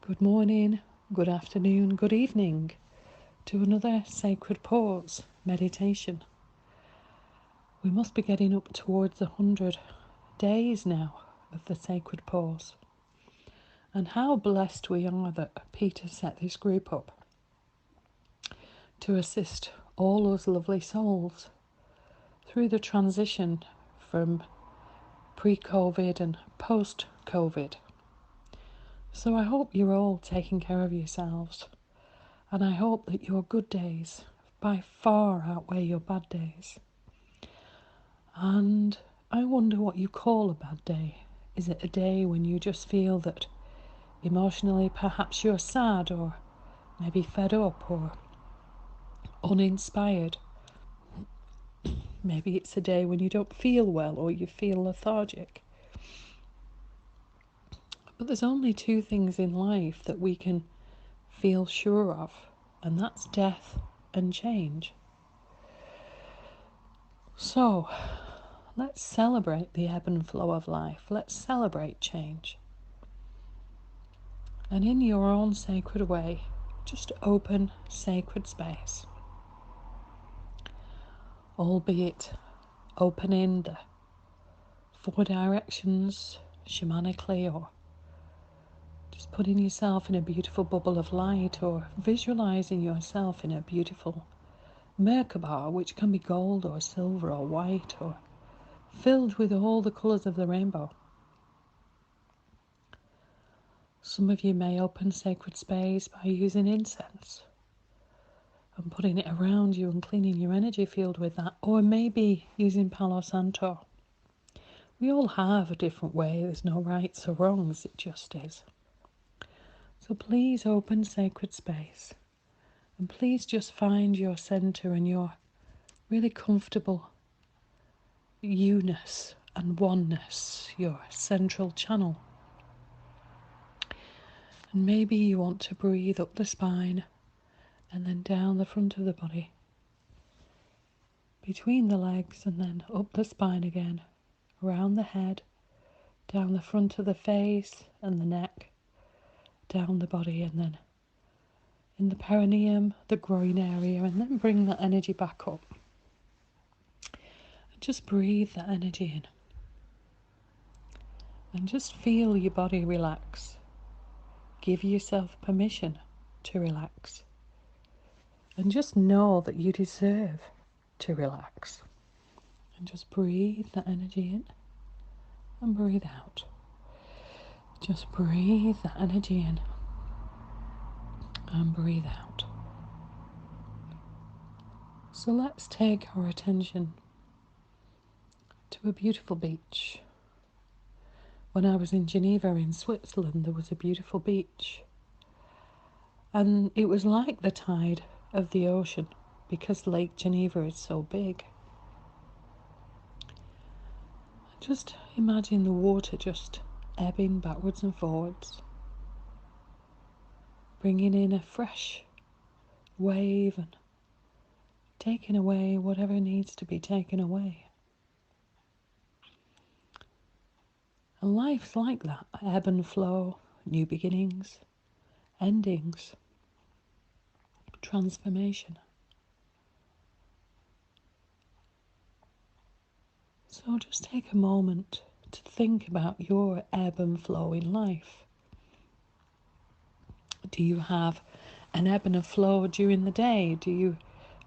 Good morning, good afternoon, good evening to another Sacred Pause meditation. We must be getting up towards 100 days now of the Sacred Pause. And how blessed we are that Peter set this group up to assist all those lovely souls through the transition from pre-COVID and post-COVID. So I hope you're all taking care of yourselves, and I hope that your good days by far outweigh your bad days. And I wonder what you call a bad day. Is it a day when you just feel that emotionally perhaps you're sad or maybe fed up or uninspired? Maybe it's a day when you don't feel well or you feel lethargic. But there's only two things in life that we can feel sure of, and that's death and change. So let's celebrate the ebb and flow of life. Let's celebrate change. And in your own sacred way, just open sacred space. Albeit opening the four directions shamanically, or just putting yourself in a beautiful bubble of light, or visualizing yourself in a beautiful Merkaba, which can be gold or silver or white or filled with all the colours of the rainbow. Some of you may open sacred space by using incense and putting it around you and cleaning your energy field with that, or maybe using Palo Santo. We all have a different way, there's no rights or wrongs, it just is. So please open sacred space, and please just find your centre and your really comfortable you-ness and oneness, your central channel. And maybe you want to breathe up the spine and then down the front of the body, between the legs, and then up the spine again, around the head, down the front of the face and the neck, down the body, and then in the perineum, the groin area, and then bring that energy back up. And just breathe that energy in. And just feel your body relax. Give yourself permission to relax. And just know that you deserve to relax. And just breathe that energy in and breathe out. Just breathe that energy in and breathe out. So let's take our attention to a beautiful beach. When I was in Geneva in Switzerland, there was a beautiful beach. And it was like the tide of the ocean because Lake Geneva is so big. Just imagine the water just ebbing backwards and forwards, bringing in a fresh wave and taking away whatever needs to be taken away. And life's like that, ebb and flow, new beginnings, endings, transformation. So just take a moment to think about your ebb and flow in life. Do you have an ebb and a flow during the day? Do you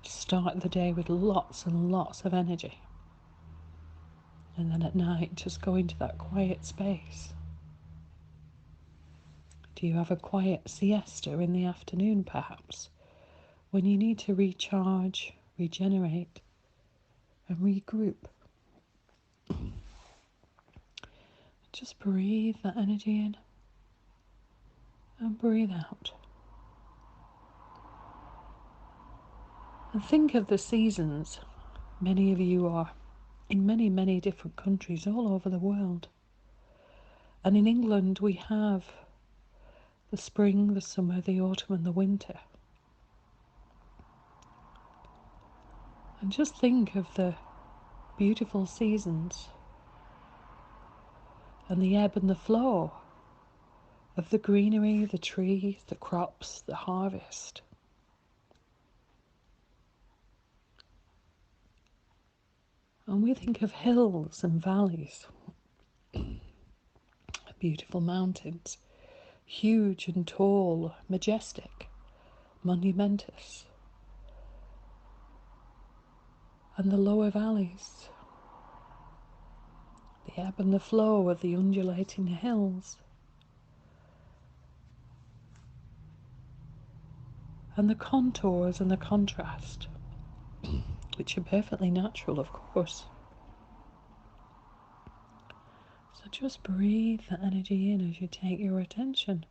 start the day with lots and lots of energy, and then at night just go into that quiet space? Do you have a quiet siesta in the afternoon perhaps, when you need to recharge, regenerate and regroup? Just breathe that energy in and breathe out. And think of the seasons. Many of you are in many, many different countries all over the world. And in England we have the spring, the summer, the autumn and the winter. And just think of the beautiful seasons and the ebb and the flow of the greenery, the trees, the crops, the harvest. And we think of hills and valleys, beautiful mountains, huge and tall, majestic, monumentous. And the lower valleys, the ebb and the flow of the undulating hills, and the contours and the contrast, which are perfectly natural, of course. So just breathe the energy in as you take your attention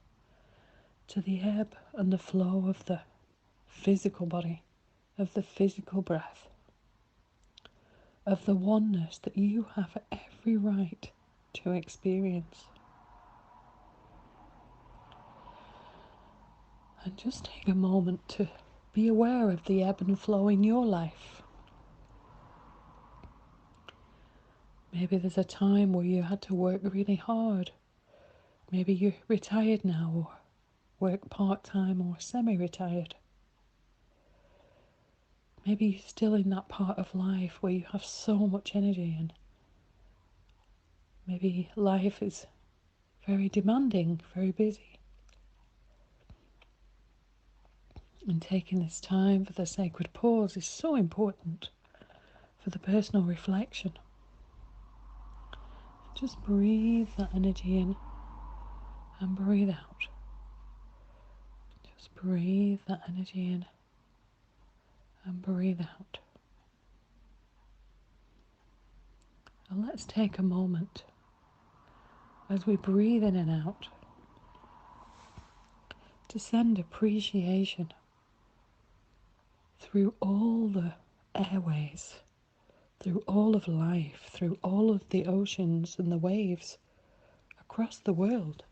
to the ebb and the flow of the physical body, of the physical breath, of the oneness that you have every right to experience. And just take a moment to be aware of the ebb and flow in your life. Maybe there's a time where you had to work really hard. Maybe you're retired now, or work part-time or semi-retired. Maybe you're still in that part of life where you have so much energy, and maybe life is very demanding, very busy. And taking this time for the sacred pause is so important for the personal reflection. Just breathe that energy in and breathe out. Just breathe that energy in and breathe out. And let's take a moment as we breathe in and out to send appreciation through all the airways, through all of life, through all of the oceans and the waves across the world.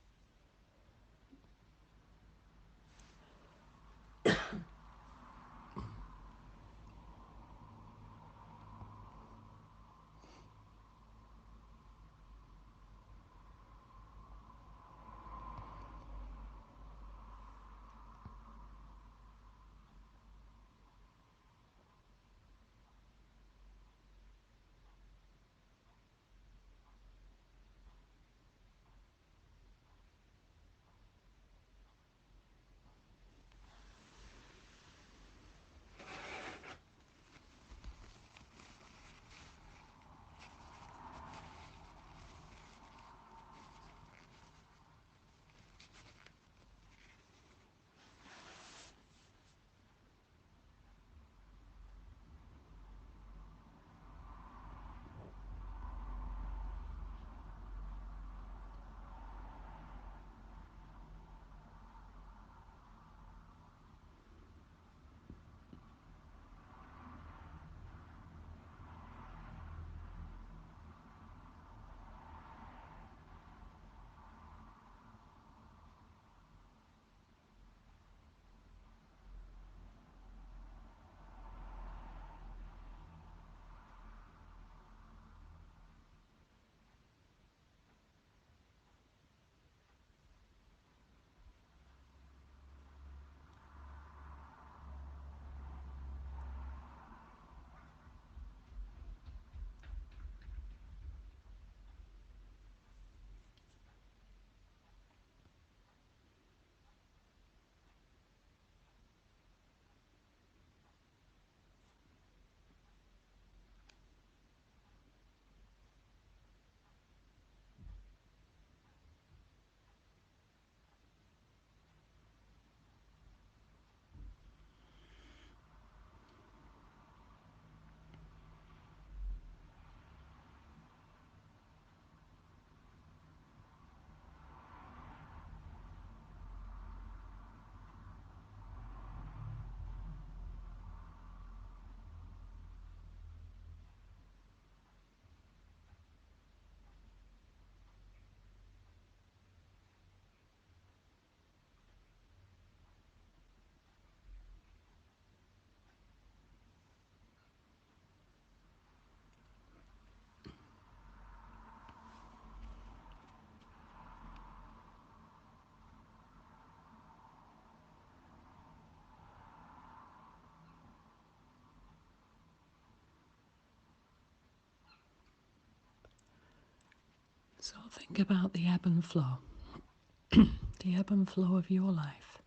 So think about the ebb and flow, the ebb and flow of your life.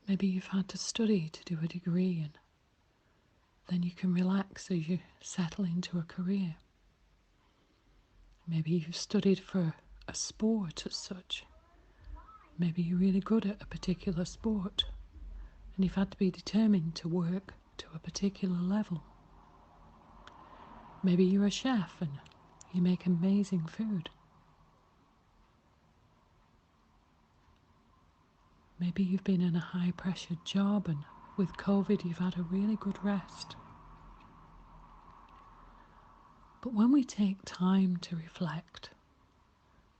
Maybe you've had to study to do a degree, and then you can relax as you settle into a career. Maybe you've studied for a sport as such. Maybe you're really good at a particular sport, and you've had to be determined to work to a particular level. Maybe you're a chef and you make amazing food. Maybe you've been in a high-pressured job, and with COVID you've had a really good rest. But when we take time to reflect,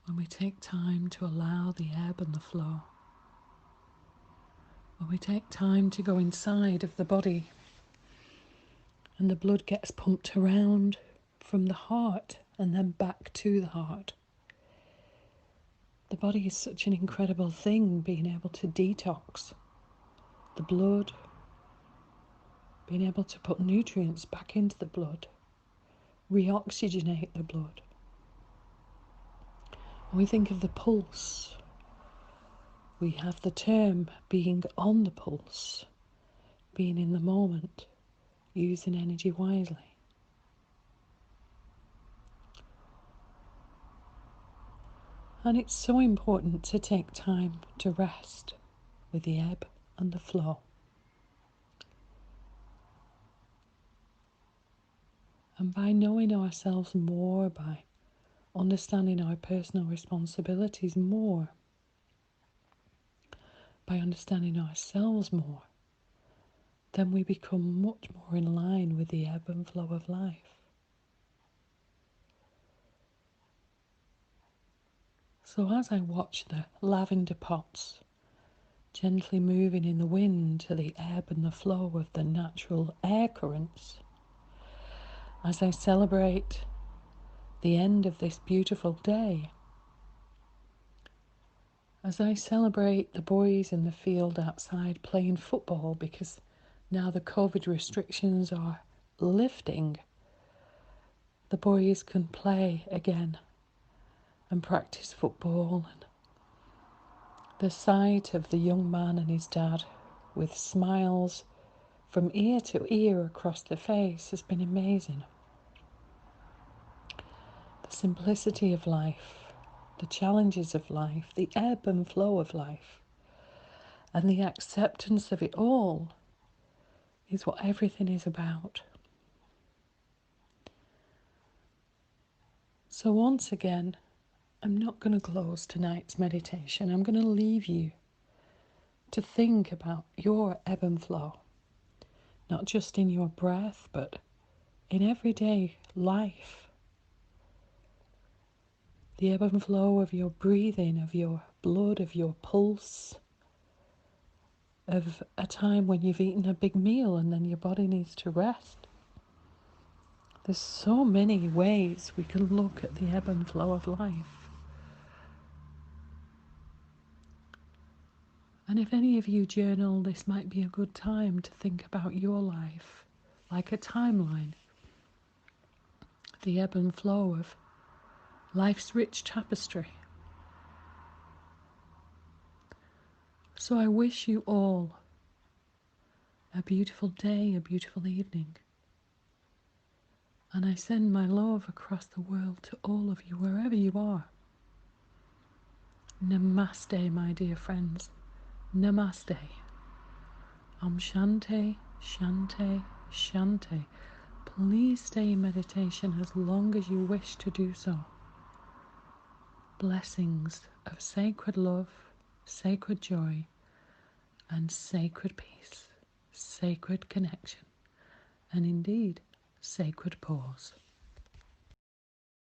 when we take time to allow the ebb and the flow, when we take time to go inside of the body and the blood gets pumped around from the heart and then back to the heart. The body is such an incredible thing, being able to detox the blood, being able to put nutrients back into the blood, reoxygenate the blood. When we think of the pulse, we have the term being on the pulse, being in the moment, using energy wisely. And it's so important to take time to rest with the ebb and the flow. And by knowing ourselves more, by understanding our personal responsibilities more, by understanding ourselves more, then we become much more in line with the ebb and flow of life. So as I watch the lavender pots gently moving in the wind to the ebb and the flow of the natural air currents, as I celebrate the end of this beautiful day, as I celebrate the boys in the field outside playing football because now the COVID restrictions are lifting, the boys can play again and practice football, and the sight of the young man and his dad with smiles from ear to ear across the face has been amazing. The simplicity of life, the challenges of life, the ebb and flow of life, and the acceptance of it all is what everything is about. So once again, I'm not going to close tonight's meditation. I'm going to leave you to think about your ebb and flow, not just in your breath, but in everyday life. The ebb and flow of your breathing, of your blood, of your pulse, of a time when you've eaten a big meal and then your body needs to rest. There's so many ways we can look at the ebb and flow of life. And if any of you journal, this might be a good time to think about your life like a timeline. The ebb and flow of life's rich tapestry. So I wish you all a beautiful day, a beautiful evening. And I send my love across the world to all of you, wherever you are. Namaste, my dear friends. Namaste. Om Shanti, Shanti, Shanti. Please stay in meditation as long as you wish to do so. Blessings of sacred love, sacred joy, and sacred peace, sacred connection, and indeed, sacred pause.